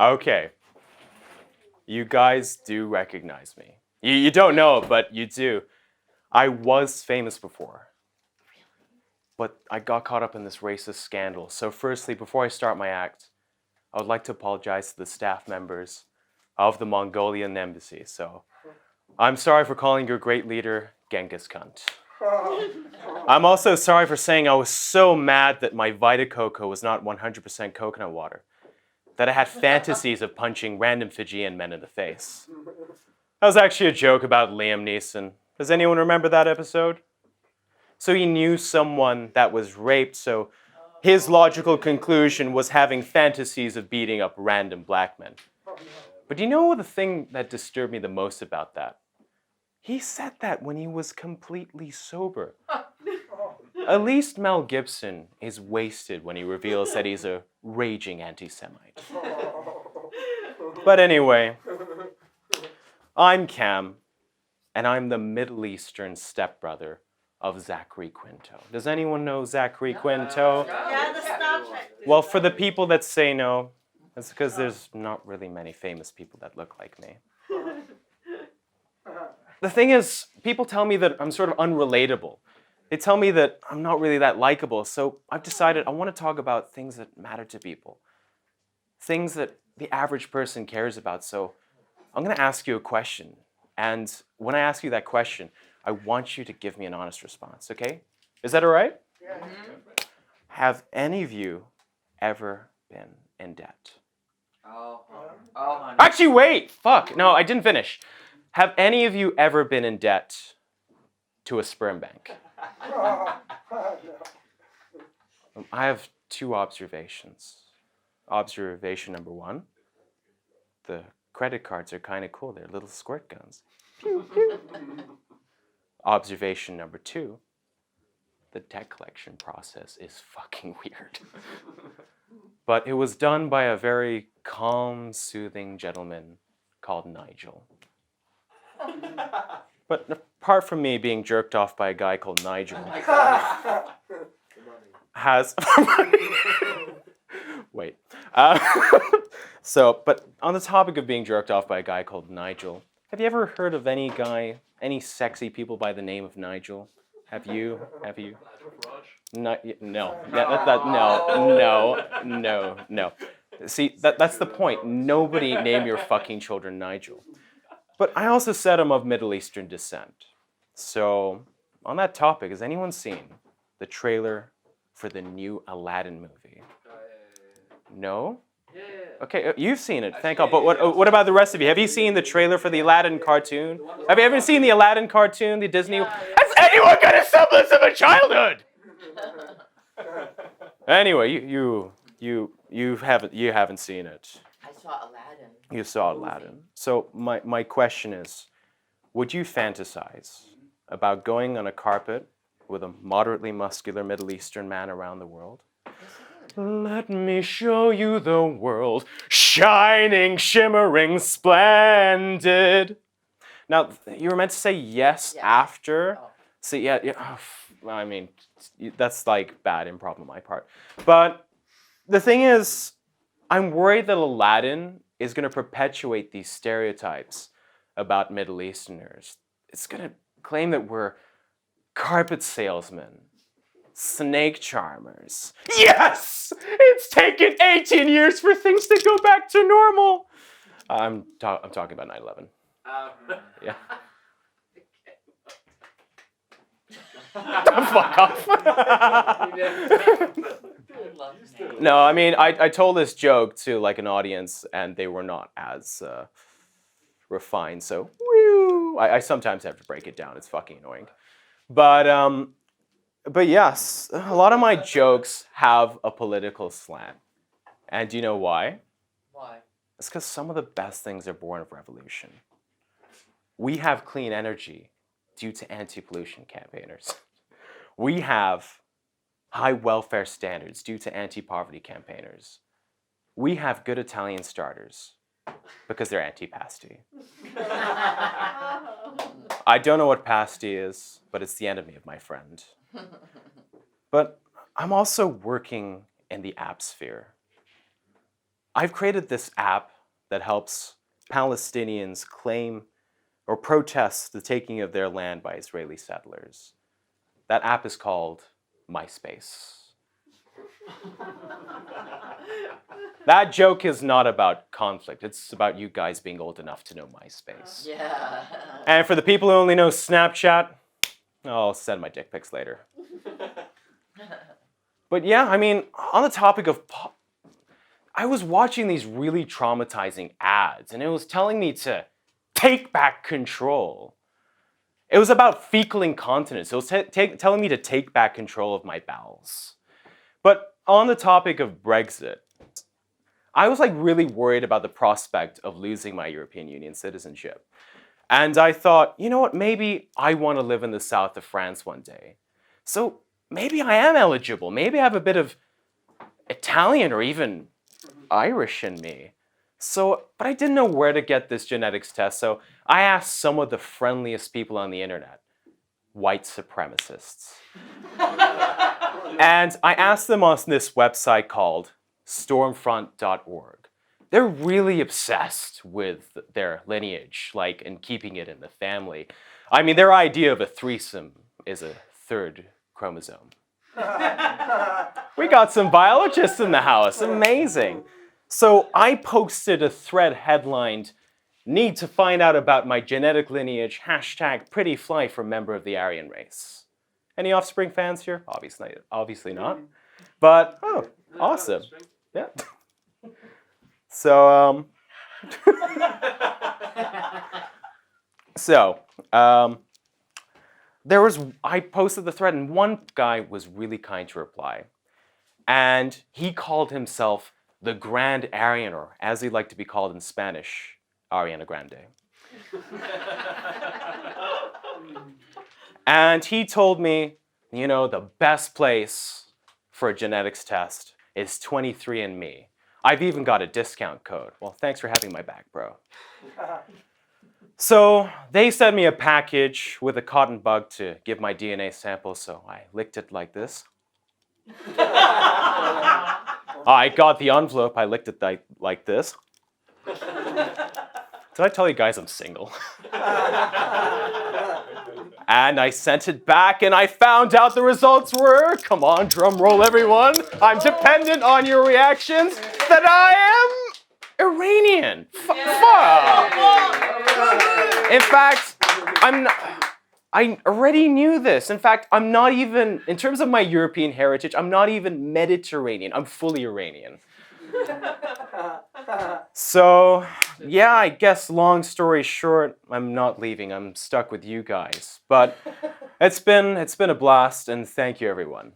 Okay. You guys do recognize me. You don't know it, but you do. I was famous before. But I got caught up in this racist scandal. So firstly, before I start my act, I would like to apologize to the staff members of the Mongolian embassy. So I'm sorry for calling your great leader Genghis Cunt. I'm also sorry for saying I was so mad that my Vita Coco was not 100% coconut water, that I had fantasies of punching random Fijian men in the face. That was actually a joke about Liam Neeson. Does anyone remember that episode? So he knew someone that was raped, so his logical conclusion was having fantasies of beating up random black men. But do you know the thing that disturbed me the most about that? He said that when he was completely sober. At least Mel Gibson is wasted when he reveals that he's a raging anti-Semite. But anyway, I'm Cam, and I'm the Middle Eastern stepbrother of Zachary Quinto. Does anyone know Zachary Quinto? Yeah, the Star Trek. Well, for the people that say no, that's because there's not really many famous people that look like me. The thing is, people tell me that I'm sort of unrelatable. They tell me that I'm not really that likable, so I've decided I want to talk about things that matter to people. Things that the average person cares about. So I'm going to ask you a question. And when I ask you that question, I want you to give me an honest response, okay? Is that all right? Yeah. Have any of you ever been in debt? Oh, honey. Actually, wait! Fuck! No, I didn't finish. Have any of you ever been in debt to a sperm bank? I have two observations. Observation number one, the credit cards are kind of cool. They're little squirt guns. Pew, pew. Observation number two, the debt collection process is fucking weird. But it was done by a very calm, soothing gentleman called Nigel. But apart from me being jerked off by a guy called Nigel, has wait. But on the topic of being jerked off by a guy called Nigel, have you ever heard of any sexy people by the name of Nigel? Have you? No. No. See, that's the point. Nobody name your fucking children Nigel. But I also said I'm of Middle Eastern descent. So, on that topic, has anyone seen the trailer for the new Aladdin movie? No? Yeah. Okay, you've seen it, thank God. But what about the rest of you? Have you seen the trailer for the Aladdin cartoon? Have you ever seen the Aladdin cartoon, the Disney? Has anyone got a semblance of a childhood? Anyway, you haven't seen it. I saw Aladdin. You saw Aladdin. So my question is, would you fantasize about going on a carpet with a moderately muscular Middle Eastern man around the world? Let me show you the world, shining, shimmering, splendid. Now, you were meant to say yes after. Oh. See, I mean, that's like bad improv on my part. But the thing is, I'm worried that Aladdin is going to perpetuate these stereotypes about Middle Easterners. It's going to claim that we're carpet salesmen, snake charmers. Yes! It's taken 18 years for things to go back to normal. I'm talking about 9/11. Yeah. Fuck off. No, I mean, I told this joke to like an audience and they were not as refined, so woo, I sometimes have to break it down. It's fucking annoying. But yes, a lot of my jokes have a political slant. And do you know why? Why? It's because some of the best things are born of revolution. We have clean energy due to anti-pollution campaigners. We have high welfare standards due to anti-poverty campaigners. We have good Italian starters because they're anti-pasty. I don't know what pasty is, but it's the enemy of my friend. But I'm also working in the app sphere. I've created this app that helps Palestinians claim or protest the taking of their land by Israeli settlers. That app is called MySpace. That joke is not about conflict. It's about you guys being old enough to know MySpace. Yeah. And for the people who only know Snapchat, I'll send my dick pics later. But yeah, I mean, on the topic of I was watching these really traumatizing ads, and it was telling me to take back control. It was about fecal incontinence. It was telling me to take back control of my bowels. But on the topic of Brexit, I was like really worried about the prospect of losing my European Union citizenship. And I thought, you know what, maybe I want to live in the south of France one day. So maybe I am eligible. Maybe I have a bit of Italian or even Irish in me. So, but I didn't know where to get this genetics test, so I asked some of the friendliest people on the internet, white supremacists. And I asked them on this website called stormfront.org. They're really obsessed with their lineage, like, and keeping it in the family. I mean, their idea of a threesome is a third chromosome. We got some biologists in the house. Amazing. So I posted a thread headlined, "Need to find out about my genetic lineage, #prettyfly for member of the Aryan race." Any Offspring fans here? Obviously not. But, oh, awesome. Yeah. So, I posted the thread, and one guy was really kind to reply. And he called himself the Grand Aryan, or as he'd like to be called in Spanish, Ariana Grande. And he told me, you know, the best place for a genetics test is 23andMe. I've even got a discount code. Well, thanks for having my back, bro. So they sent me a package with a cotton bug to give my DNA sample, so I licked it like this. I got the envelope, I licked it like this. Did I tell you guys I'm single? And I sent it back, and I found out the results were, come on, drum roll everyone, I'm dependent on your reactions, that I am Iranian. Fuck. In fact, I already knew this. In fact, I'm not even, in terms of my European heritage, I'm not even Mediterranean. I'm fully Iranian. So, yeah, I guess long story short, I'm not leaving. I'm stuck with you guys. But it's been a blast, and thank you, everyone.